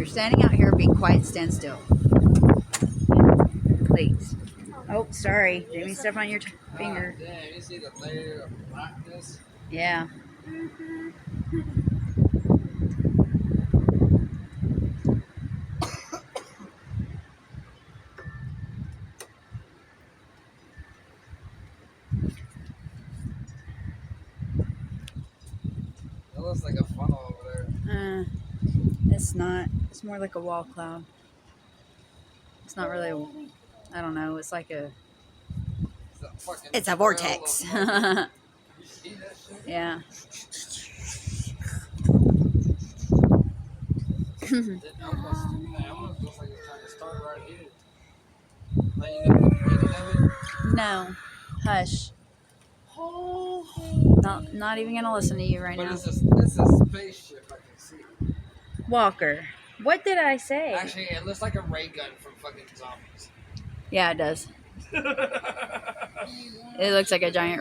you're standing out here, be quiet, stand still. Please. Oh, sorry. Jamie stepped on your finger. Damn, you see the layer of blackness? Yeah. It looks like a funnel over there. It's not. It's more like a wall cloud. It's not really. I don't know. It's like a. It's a vortex. You see that shit? Yeah. It almost looks like it's trying to start right here. Like, you know the beginning of it? No. Hush. Not even gonna listen to you right But now. it's a spaceship, I can see. Walker. What did I say? Actually, it looks like a ray gun from fucking zombies. Yeah, it does. It looks like a giant